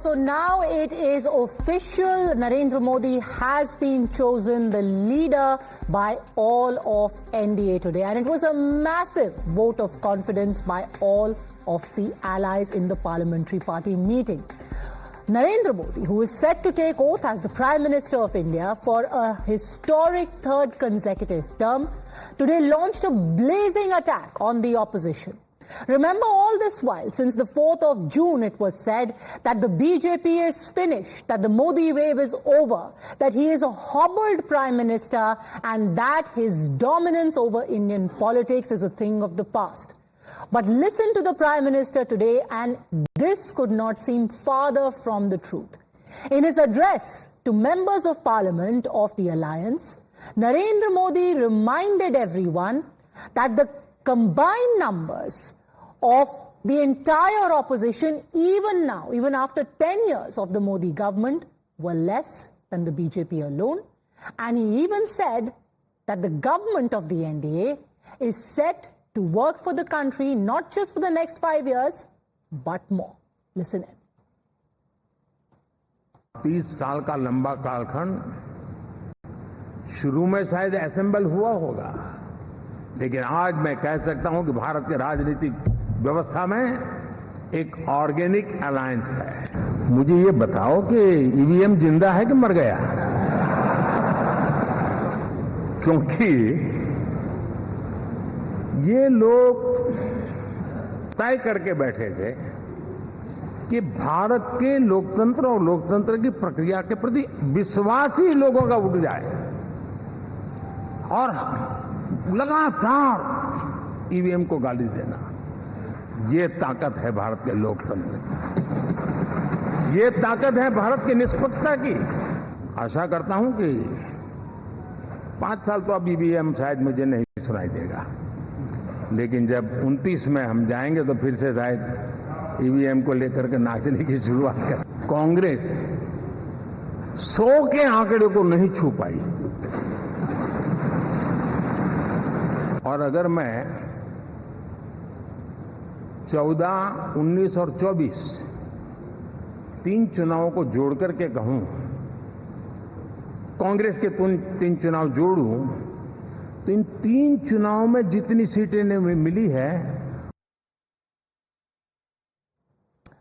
So now it is official. Narendra Modi has been chosen the leader by all of NDA today. And it was a massive vote of confidence by all of the allies in the parliamentary party meeting. Narendra Modi, who is set to take oath as the Prime Minister of India for a historic third consecutive term, today launched a blazing attack on the opposition. Remember, all this while, since the 4th of June, it was said that the BJP is finished, that the Modi wave is over, that he is a hobbled Prime Minister, and that his dominance over Indian politics is a thing of the past. But listen to the Prime Minister today, and this could not seem farther from the truth. In his address to members of Parliament of the Alliance, Narendra Modi reminded everyone that the combined numbers of the entire opposition, even now, even after 10 years of the Modi government, were less than the BJP alone. And he even said that the government of the NDA is set to work for the country, not just for the next 5 years, but more. Listen in. 30 साल का लंबा कालखंड शुरू में शायद assemble हुआ होगा, लेकिन आज मैं कह सकता हूं कि भारत के राजनीतिक व्यवस्था में एक ऑर्गेनिक अलायंस है। मुझे ये बताओ कि ईवीएम जिंदा है कि मर गया? क्योंकि ये लोग तय करके बैठे थे कि भारत के लोकतंत्र और लोकतंत्र की प्रक्रिया के प्रति विश्वास ही लोगों का उठ जाए, और लगातार ईवीएम को गाली देना, ये ताकत है भारत के लोकतंत्र की, ये ताकत है भारत की निष्पक्षता की। आशा करता हूं कि 5 साल तो अब ईवीएम शायद मुझे नहीं सुनाई देगा, लेकिन जब 29 में हम जाएंगे तो फिर से शायद ईवीएम को लेकर के नाचने की शुरुआत कर। कांग्रेस 100 के आंकड़े को नहीं छू पाई, और अगर मैं 14, 19 और 24 3 चुनावों को जोड़ करके कहूं, कांग्रेस के 3 चुनाव जोड़ूं, तो इन 3 चुनावों में जितनी सीटें मिली है।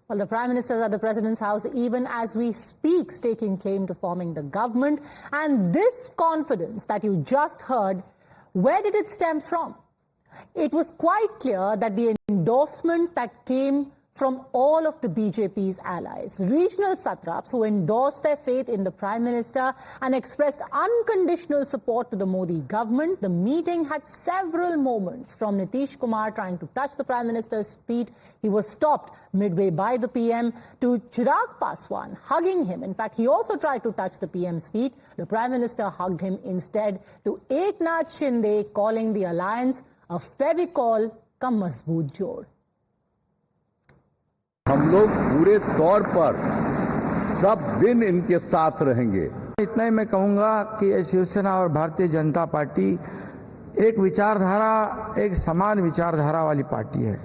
Well, the Prime Minister is at the President's house even as we speak, staking claim to forming the government. And this confidence that you just heard, where did it stem from? It was quite clear that the endorsement that came from all of the BJP's allies, regional satraps who endorsed their faith in the Prime Minister and expressed unconditional support to the Modi government. The meeting had several moments, from Nitish Kumar trying to touch the Prime Minister's feet. He was stopped midway by the PM, to Chirag Paswan hugging him. In fact, he also tried to touch the PM's feet. The Prime Minister hugged him instead, to Eknath Shinde calling the alliance a Fevicol का मजबूत जोड़। हम लोग पूरे तौर पर सब दिन इनके साथ रहेंगे। इतना ही मैं कहूंगा कि शिवसेना और भारतीय जनता पार्टी एक विचारधारा, एक समान विचारधारा वाली पार्टी है।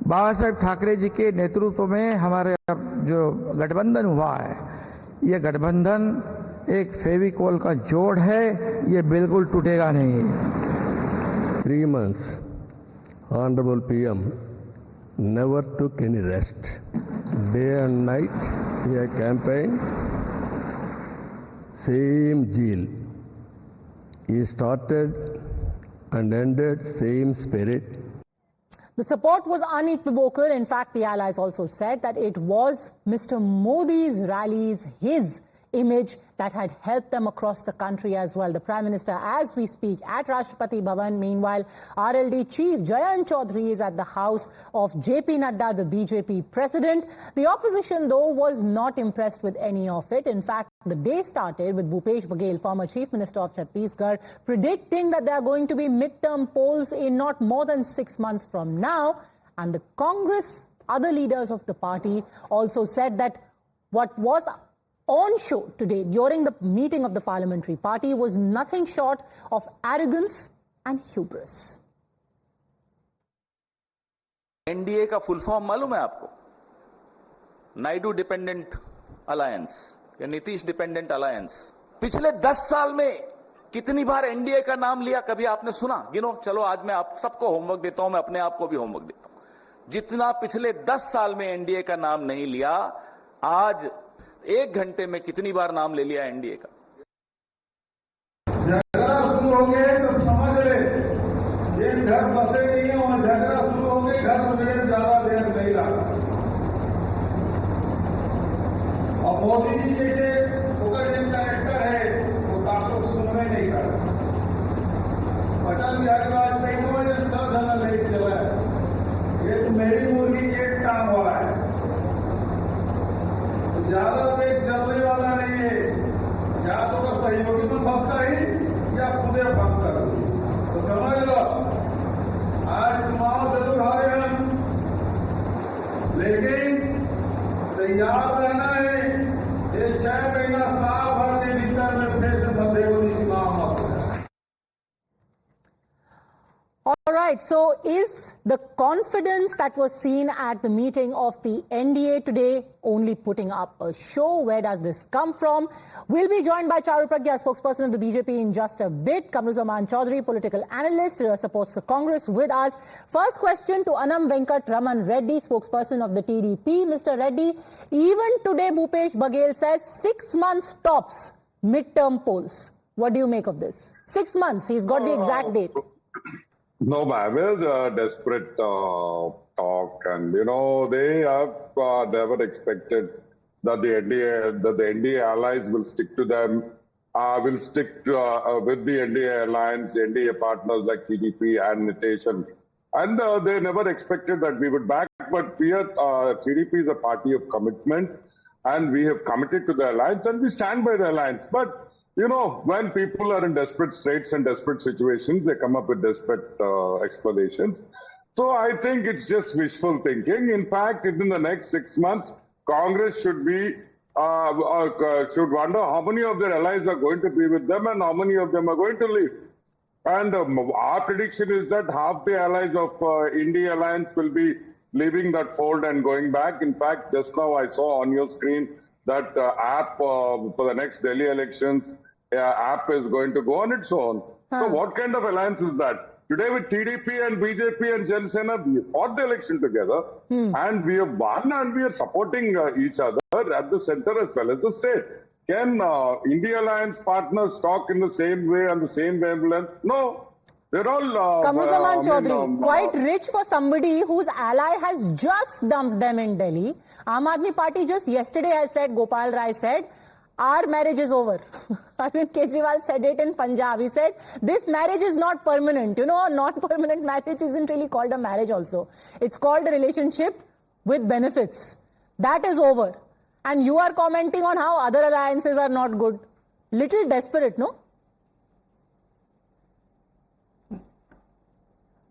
बाबा साहेब ठाकरे जी के नेतृत्व में हमारे जो गठबंधन हुआ है, ये गठबंधन एक फेविकोल का जोड़ है, ये बिल्कुल टूटेगा नहीं। 3 months, Honorable PM never took any rest. Day and night, he had campaigned, same zeal. He started and ended same spirit. The support was unequivocal. In fact, the allies also said that it was Mr. Modi's rallies, his image, that had helped them across the country as well. The Prime Minister, as we speak, at Rashtrapati Bhavan. Meanwhile, RLD Chief Jayant Chaudhary is at the house of JP Nadda, the BJP President. The opposition, though, was not impressed with any of it. In fact, the day started with Bhupesh Baghel, former Chief Minister of Chhattisgarh, predicting that there are going to be midterm polls in not more than 6 months from now. And the Congress, other leaders of the party, also said that what was on show today during the meeting of the parliamentary party was nothing short of arrogance and hubris. NDA का full form मालूम है आपको? Naidu dependent alliance या Nitish dependent alliance, पिछले 10 साल में कितनी बार NDA का नाम लिया, कभी आपने सुना? गिनो। चलो आज मैं आप सबको होमवर्क देता हूं, मैं अपने आप को भी होमवर्क देता हूं। जितना पिछले 10 साल में एनडीए का नाम नहीं लिया, आज 1 घंटे में कितनी बार नाम ले लिया एनडीए का? झगड़ा शुरू हो गए तो समझ ले, एक घर बसे नहीं है वहां झगड़ा शुरू हो गए, घर में ज्यादा देर नहीं लगा। और मोदी जी जैसे उग्रजन कैरेक्टर है, वो ताकत सुनने नहीं कर। अटल बिहारी वाजपेयी को वजह सब धना नहीं चला है, ये तो मेरी मुर्गी एक टांग वाला है, तो ज्यादा देर चलने वाला नहीं है। या तो सहयोगी में फंसता ही या खुदे बंद कर दो। तो समझ लो, आज चुनाव जरूर हारे हम, लेकिन तैयार रहना है। ये 6 महीना साल भर के भीतर में फिर से मध्यवर्ती चुनाव हो जाए। All right, so is the confidence that was seen at the meeting of the NDA today only putting up a show? Where does this come from? We'll be joined by Charu Pragya, spokesperson of the BJP, in just a bit. Kamruzaman Chaudhary, political analyst, supports the Congress, with us. First question to Anam Venkat Raman Reddy, spokesperson of the TDP. Mr. Reddy, even today Bhupesh Baghel says 6 months tops midterm polls. What do you make of this? 6 months, he's got the exact date. No, ma'am, it's a desperate talk, and they have never expected that the NDA allies will stick to them, will stick to, with the NDA alliance, NDA partners like TDP and Nitish, and they never expected that we would back. But TDP is a party of commitment, and we have committed to the alliance, and we stand by the alliance. But when people are in desperate straits and desperate situations, they come up with desperate explanations. So I think it's just wishful thinking. In fact, in the next 6 months, Congress should wonder how many of their allies are going to be with them and how many of them are going to leave. And our prediction is that half the allies of India Alliance will be leaving that fold and going back. In fact, just now I saw on your screen that app for the next Delhi elections, app is going to go on its own. So what kind of alliance is that? Today with TDP and BJP and Jan Sena, we fought the election together and we have won, and we are supporting each other at the center as well as the state. Can India Alliance partners talk in the same way and the same wavelength? No. They're all... Kamruzaman Chaudhary, quite rich for somebody whose ally has just dumped them in Delhi. Aam Aadmi Party just yesterday has said, Gopal Rai said, our marriage is over. Arvind Kejriwal said it in Punjab. He said, this marriage is not permanent. A non-permanent marriage isn't really called a marriage also. It's called a relationship with benefits. That is over. And you are commenting on how other alliances are not good. Little desperate, no?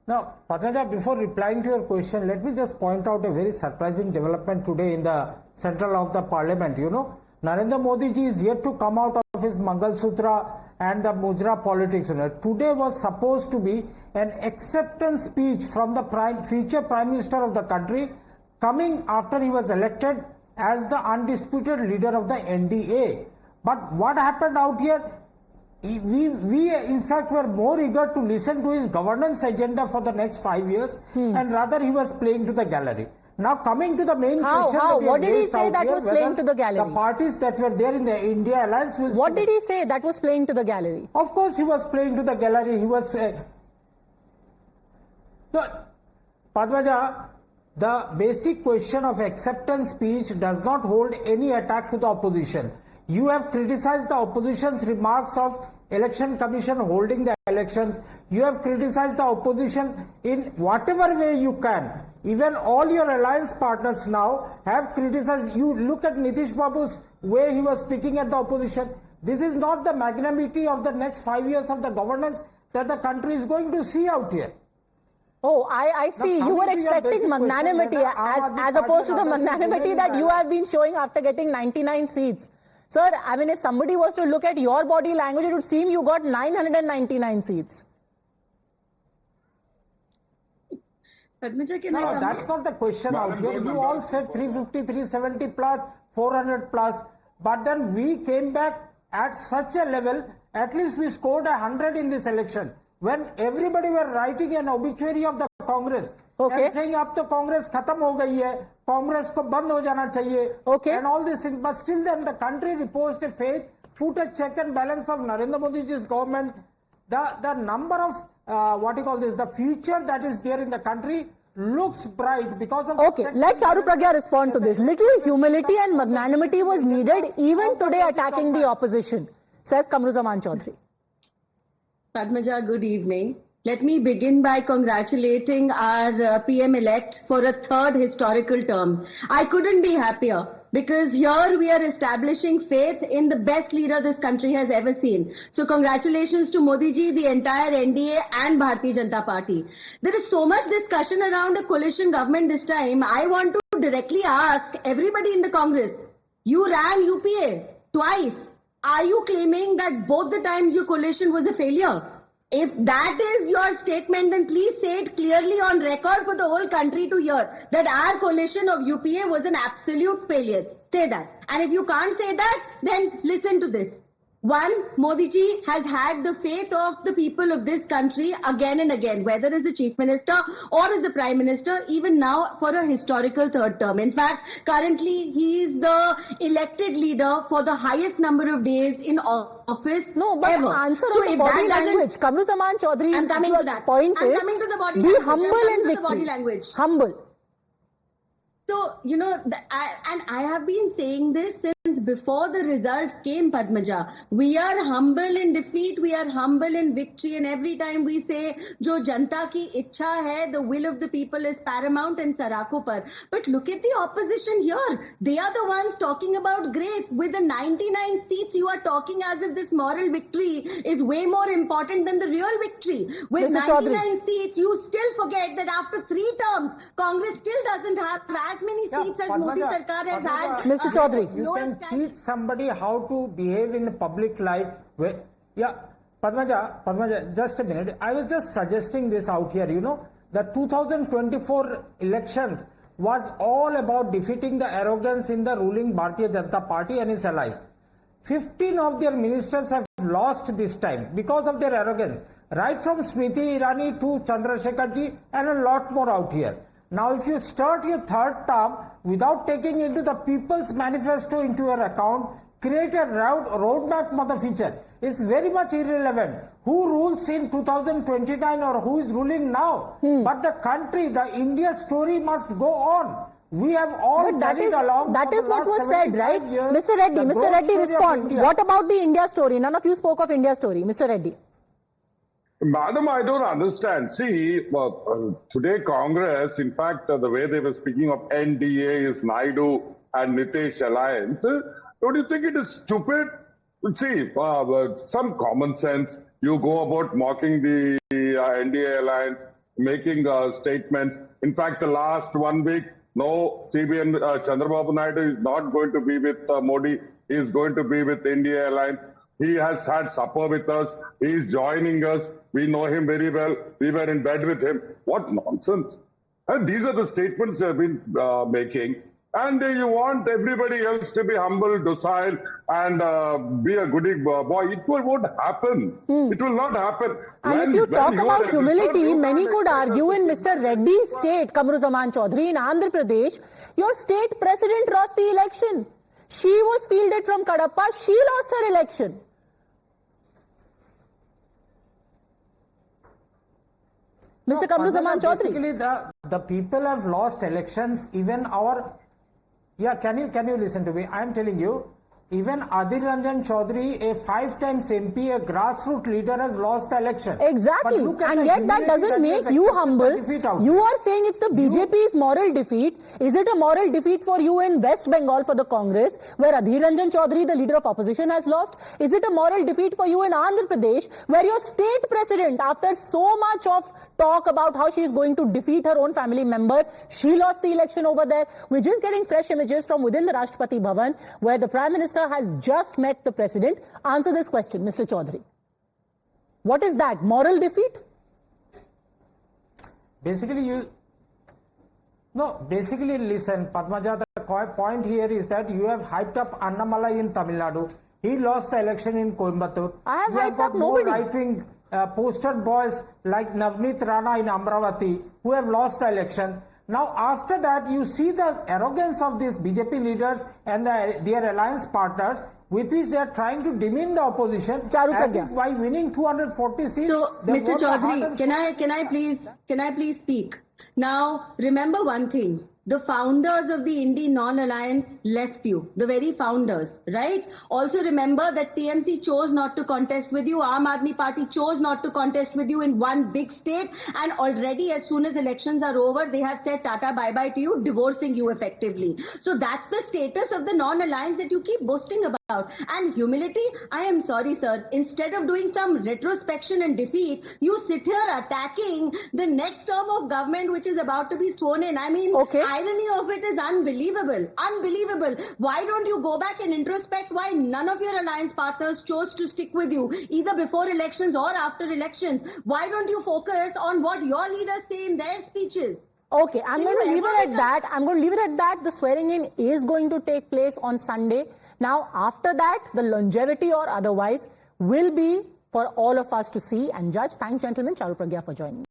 Now, Padmaja, before replying to your question, let me just point out a very surprising development today in the central of the parliament. Narendra Modi ji is yet to come out of his Mangal Sutra and the Mujra politics. Today was supposed to be an acceptance speech from the future Prime Minister of the country, coming after he was elected as the undisputed leader of the NDA. But what happened out here? We in fact were more eager to listen to his governance agenda for the next 5 years, and rather he was playing to the gallery. Now coming to the main question. How? What did he say that was playing to the gallery? The parties that were there in the India Alliance will... What did he say that was playing to the gallery? Of course he was playing to the gallery. He was... Padmaja, the basic question of acceptance speech does not hold any attack to the opposition. You have criticized the opposition's remarks of Election Commission holding the elections. You have criticized the opposition in whatever way you can. Even all your alliance partners now have criticized. You look at Nitish Babu's way he was speaking at the opposition. This is not the magnanimity of the next 5 years of the governance that the country is going to see out here. Oh, I see. You were expecting magnanimity as opposed to the magnanimity that you have been showing after getting 99 seats. Sir, I mean, if somebody was to look at your body language, it would seem you got 999 seats. Padmaja, no, that's not the question out here. You all said 350, 370 plus, 400 plus. but then we came back at such a level, at least we scored 100 in this election. When everybody were writing an obituary of the Congress and saying, "Ab to Congress khatam ho gayi hai, Congress ko band ho jana chahiye," and all these things. But still then the country reposed a faith, put a check and balance of Narendra Modi's government. The number of, the future that is there in the country looks bright because of... Okay, let Charu Pragya respond to this. Little humility and magnanimity was needed even today attacking the opposition, says Kamruzaman Chaudhary. Padmaja, good evening. Let me begin by congratulating our PM-elect for a third historical term. I couldn't be happier because here we are establishing faith in the best leader this country has ever seen. So congratulations to Modi ji, the entire NDA and Bharatiya Janata Party. There is so much discussion around a coalition government this time. I want to directly ask everybody in the Congress, you ran UPA twice. Are you claiming that both the times your coalition was a failure? If that is your statement, then please say it clearly on record for the whole country to hear that our coalition of UPA was an absolute failure. Say that. And if you can't say that, then listen to this. One, Modi ji has had the faith of the people of this country again and again, whether as a chief minister or as a prime minister, even now for a historical third term. In fact, currently he is the elected leader for the highest number of days in office ever. Answer so on the body language. Kamruzaman Chaudhary, I'm coming to that. Point I'm is, coming to the body be language. humble and to the body language. Humble. So, I have been saying this since before the results came, Padmaja. We are humble in defeat, we are humble in victory, and every time we say, Jo janta ki ichha hai, the will of the people is paramount and Sarako par. But look at the opposition here. They are the ones talking about grace. With the 99 seats, you are talking as if this moral victory is way more important than the real victory. With Mr. 99 Chaudhary. seats, you still forget that after 3 terms, Congress still doesn't have as many seats as Modi Sarkar has had. Mr. Chaudhary. You can teach somebody how to behave in public life. Padmaja, just a minute. I was just suggesting this out here. The 2024 elections was all about defeating the arrogance in the ruling Bharatiya Janata Party and its allies. 15 of their ministers have lost this time because of their arrogance. Right from Smriti Irani to Chandrasekhar ji and a lot more out here. Now, if you start your third term without taking into the People's Manifesto into your account, create a roadmap for the future. It's very much irrelevant who rules in 2029 or who is ruling now. But the country, the India story must go on. We have all carried along. That is what was said, right? Mr. Reddy, respond. What about the India story? None of you spoke of India story. Mr. Reddy. Madam, I don't understand. See, today Congress, in fact, the way they were speaking of NDA is Naidu and Nitish alliance. Don't you think it is stupid? See, some common sense. You go about mocking the NDA alliance, making statements. In fact, the last 1 week, no, CBN Chandrababu Naidu is not going to be with Modi. He is going to be with NDA alliance. He has had supper with us. He is joining us. We know him very well. We were in bed with him. What nonsense. And these are the statements they have been making. And you want everybody else to be humble, docile, and be a goody boy. It won't happen. It will not happen. And if you talk about humility, many could argue in Mr. Reddy's state, Kamruzaman Chaudhary, in Andhra Pradesh, your state president lost the election. She was fielded from Kadapa. She lost her election. Mr. Kamruzaman Chaudhary. Basically, the people have lost elections. Even our... Yeah, can you listen to me? I am telling you, even Adil Ranjan Chaudhary, a 5 times MP, a grassroots leader, has lost the election. Exactly. And yet that doesn't make you humble. You are saying it's the BJP's moral defeat. Is it a moral defeat for you in West Bengal for the Congress, where Adil Ranjan Chaudhary, the leader of opposition, has lost? Is it a moral defeat for you in Andhra Pradesh, where your state president, after so much of talk about how she is going to defeat her own family member, she lost the election over there? We're just getting fresh images from within the Rashtrapati Bhavan, where the Prime Minister has just met the President. Answer this question, Mr. Chaudhary. What is that? Moral defeat? Basically, listen, Padmaja, the point here is that you have hyped up Annamalai in Tamil Nadu. He lost the election in Coimbatore. I have you have hyped got up more nobody. right-wing poster boys like Navneet Rana in Amravati who have lost the election. Now, after that, you see the arrogance of these BJP leaders and their alliance partners, with which they are trying to demean the opposition. Charu as Pragya. if by winning 240 seats. So, they Mr. won the heart Chaudhary, and can I please speak? Now, remember one thing. The founders of the Indy Non-Alliance left you. The very founders, right? Also remember that TMC chose not to contest with you. Aam Aadmi Party chose not to contest with you in one big state. And already as soon as elections are over, they have said tata bye-bye to you, divorcing you effectively. So that's the status of the non-alliance that you keep boasting about. And humility, I am sorry, sir. Instead of doing some retrospection and defeat, you sit here attacking the next term of government which is about to be sworn in. I mean, Okay. irony of it is unbelievable. Unbelievable. Why don't you go back and introspect why none of your alliance partners chose to stick with you, either before elections or after elections? Why don't you focus on what your leaders say in their speeches? Okay, I'm Can going to you leave ever it at make that. I'm going to leave it at that. The swearing in is going to take place on Sunday. Now, after that, the longevity or otherwise will be for all of us to see and judge. Thanks, gentlemen. Charu Pragya for joining me.